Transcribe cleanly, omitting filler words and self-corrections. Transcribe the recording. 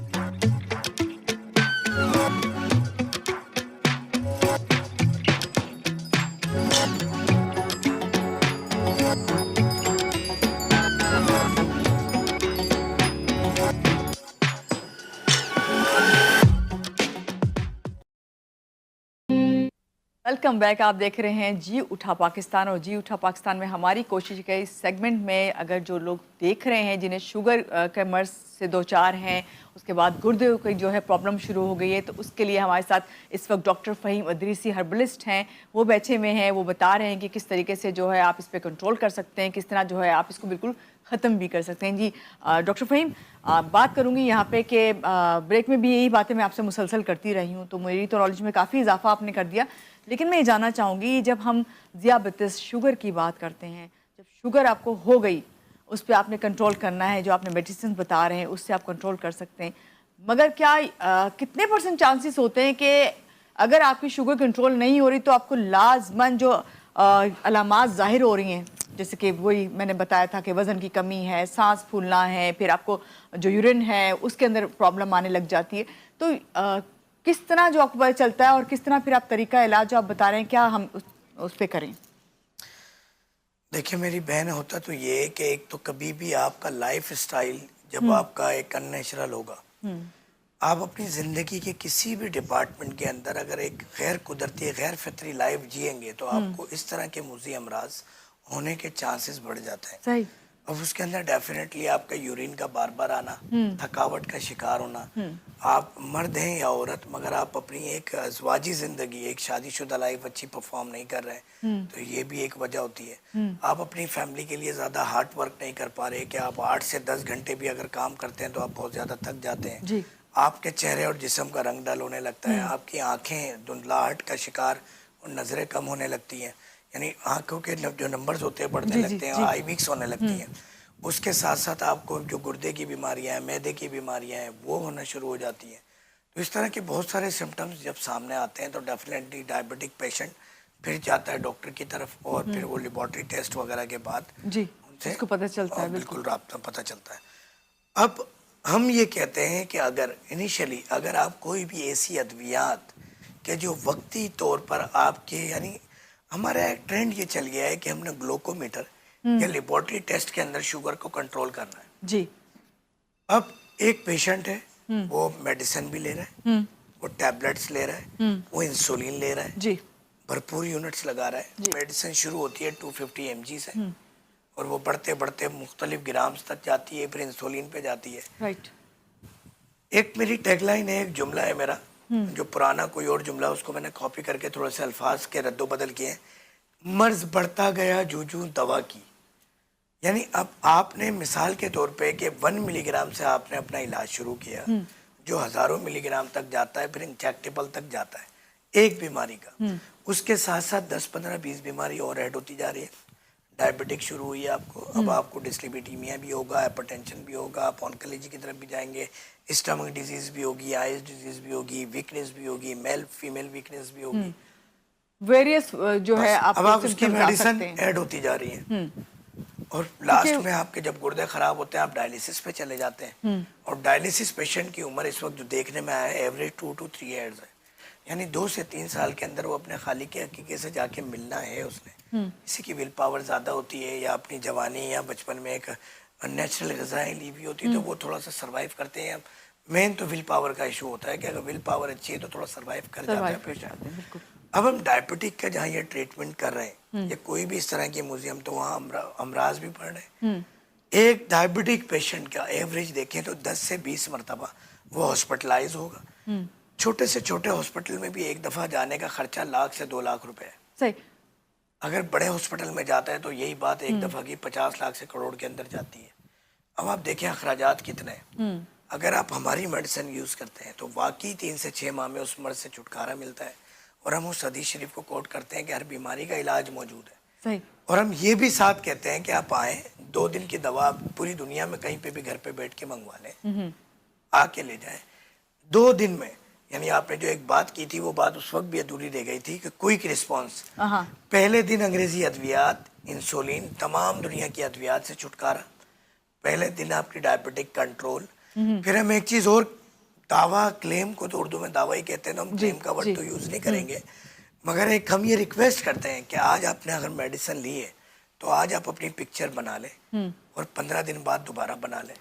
Welcome back. आप देख रहे हैं जी उठा पाकिस्तान, और जी उठा पाकिस्तान में हमारी कोशिश है इस सेगमेंट में अगर जो लोग देख रहे हैं जिन्हें शुगर के मर्ज से दो चार हैं, उसके बाद गुर्दे की जो है प्रॉब्लम शुरू हो गई है, तो उसके लिए हमारे साथ इस वक्त डॉक्टर फ़हीम अदरीसी हर्बलिस्ट हैं। वो बैठे हुए हैं, वो बता रहे हैं कि किस तरीके से जो है आप इस पर कंट्रोल कर सकते हैं, किस तरह जो है आप इसको बिल्कुल ख़त्म भी कर सकते हैं। जी डॉक्टर फ़हीम, बात करूँगी यहाँ पे कि ब्रेक में भी यही बातें मैं आपसे मुसलसल करती रही हूँ, तो मेरी तो नॉलेज में काफ़ी इजाफा आपने कर दिया। लेकिन मैं ये जानना चाहूँगी, जब हम ज़ियाबतीस शुगर की बात करते हैं, जब शुगर आपको हो गई, उस पर आपने कंट्रोल करना है, जो आपने मेडिसिन बता रहे हैं उससे आप कंट्रोल कर सकते हैं, मगर क्या कितने % चांसेस होते हैं कि अगर आपकी शुगर कंट्रोल नहीं हो रही तो आपको लाजमन जो अलामात ज़ाहिर हो रही हैं, जैसे कि वही मैंने बताया था कि वज़न की कमी है, सांस फूलना है, फिर आपको जो यूरिन है उसके अंदर प्रॉब्लम आने लग जाती है, तो किस तरह जो आपको पता चलता है और किस तरह फिर आप तरीका इलाज जो आप बता रहे हैं क्या हम उस पर करें? देखिए मेरी बहन, होता तो ये है कि एक तो कभी भी आपका लाइफ स्टाइल जब आपका एक अननेचुरल होगा, आप अपनी ज़िंदगी के किसी भी डिपार्टमेंट के अंदर अगर एक गैर कुदरती गैर फितरी लाइफ जिएंगे तो आपको इस तरह के मुज़ी अमराज होने के चांसेस बढ़ जाते हैं। सही। अब उसके अंदर डेफिनेटली आपका यूरिन का बार बार आना, थकावट का शिकार होना, आप मर्द हैं या औरत मगर आप अपनी एक अज़वाजी ज़िंदगी, एक शादीशुदा लाइफ अच्छी परफॉर्म नहीं कर रहे हैं, तो ये भी एक वजह होती है। आप अपनी फैमिली के लिए ज़्यादा हार्ड वर्क नहीं कर पा रहे कि आप 8 से 10 घंटे भी अगर काम करते हैं तो आप बहुत ज़्यादा थक जाते हैं जी। आपके चेहरे और जिस्म का रंग डल होने लगता है, आपकी आंखें धुंधलाहट का शिकार और नज़रें कम होने लगती हैं, यानी आंखों के जो नंबर्स होते हैं बढ़ने लगते हैं और आई वीक्स होने लगती हैं। उसके साथ साथ आपको जो गुर्दे की बीमारियां हैं, मैदे की बीमारियां हैं, वो होना शुरू हो जाती हैं। तो इस तरह के बहुत सारे सिम्टम्स जब सामने आते हैं तो डेफिनेटली डायबिटिक पेशेंट फिर जाता है डॉक्टर की तरफ और फिर वो लेबॉरेटरी टेस्ट वगैरह के बाद जी उनसे उसको पता चलता है। बिल्कुल राब्ता पता चलता है। अब हम ये कहते हैं कि अगर इनिशियली अगर आप कोई भी ऐसी अद्वियात के जो वक्ती तौर पर आपके, यानी हमारा एक ट्रेंड ये चल गया है कि हमने ग्लूकोमीटर या लेबोरेटरी टेस्ट के अंदर शुगर को कंट्रोल करना है। जी। अब एक पेशेंट है, वो मेडिसिन भी ले रहा है, वो टैबलेट्स ले रहा है, वो इंसुलिन ले रहा है, जी। भरपूर यूनिट्स लगा रहा है। मेडिसिन शुरू होती है 250 mg से और वो बढ़ते बढ़ते मुख्तलिफ ग्राम्स तक जाती है, फिर इंसुलिन पे जाती है। राइट। एक मेरी टैगलाइन है, एक जुमला है मेरा, जो पुराना कोई और जुमला उसको मैंने कॉपी करके थोड़े से अल्फाज के रद्दो बदल किए हैं। मर्ज बढ़ता गया जूजू दवा की, यानी अब आपने मिसाल के तौर पे कि 1 मिलीग्राम से आपने अपना इलाज शुरू किया जो हज़ारों मिलीग्राम तक जाता है, फिर इंजेक्टेबल तक जाता है एक बीमारी का, उसके साथ साथ 10, 15, 20 बीमारी और ऐड होती जा रही है। डायबिटिक शुरू हुई है आपको, अब आपको डिस्लिपिडीमिया भी होगा, हाइपरटेंशन भी होगा, आप ऑन्कोलॉजी की तरफ भी जाएंगे, स्टमक डिजीज भी होगी, आइज डिजीज भी होगी, वीकनेस भी होगी, मेल फीमेल वीकनेस भी होगी, वेरियस जो है अब आप उसकी मेडिसिन ऐड होती जा रही है। और लास्ट में आपके जब गुर्दे खराब होते हैं आप डायलिसिस पे चले जाते हैं, और डायलिसिस पेशेंट की उम्र इस वक्त जो देखने में आया है एवरेज 2 to 3 years है, यानी 2 से 3 साल के अंदर वो अपने खाली के हकीके से जाके मिलना है उसने। किसी की विल पावर ज़्यादा होती है या अपनी जवानी या बचपन में एक नेचुरल ग़िज़ाएँ ली हुई होती है तो वो थोड़ा सा सर्वाइव करते हैं। मेन तो विल पावर का इशू होता है कि अगर विल पावर अच्छी है तो थोड़ा सर्वाइव कर जाता है पेशेंट। अब हम डायबिटिक का जहाँ ये ट्रीटमेंट कर रहे हैं या कोई भी इस तरह की म्यूजियम, तो वहाँ अमराज भी पढ़ रहे हैं। एक डायबिटिक पेशेंट का एवरेज देखें तो 10 से 20 मरतबा वो हॉस्पिटलाइज होगा। छोटे से छोटे हॉस्पिटल में भी एक दफ़ा जाने का खर्चा लाख से 2 लाख रुपए है। सही। अगर बड़े हॉस्पिटल में जाता है तो यही बात एक दफ़ा की 50 लाख से करोड़ के अंदर जाती है। अब आप देखें अखराजात कितने हैं। अगर आप हमारी मेडिसिन यूज़ करते हैं तो वाकई 3 से 6 माह में उस मर्ज से छुटकारा मिलता है, और हम उस हदीस शरीफ को कोट करते हैं कि हर बीमारी का इलाज मौजूद है। सही। और हम ये भी साथ कहते हैं कि आप आएँ, 2 दिन की दवा पूरी दुनिया में कहीं पे भी घर पे बैठ के मंगवा लें, आके ले जाएं 2 दिन में। यानी आपने जो एक बात की थी वो बात उस वक्त भी अधूरी रह गई थी कि क्विक रिस्पॉन्स। पहले दिन अंग्रेजी अद्वियात, इंसुलिन, तमाम दुनिया की अद्वियात से छुटकारा, पहले दिन आपकी डायबिटिक कंट्रोल। फिर हम एक चीज़ और दावा क्लेम को तो उर्दू में दावा ही कहते हैं, तो हम जी, क्लेम का वर्ड जी। तो यूज़ नहीं करेंगे, मगर एक हम ये रिक्वेस्ट करते हैं कि आज आपने अगर मेडिसिन ली है तो आज आप अपनी पिक्चर बना लें और 15 दिन बाद दोबारा बना लें।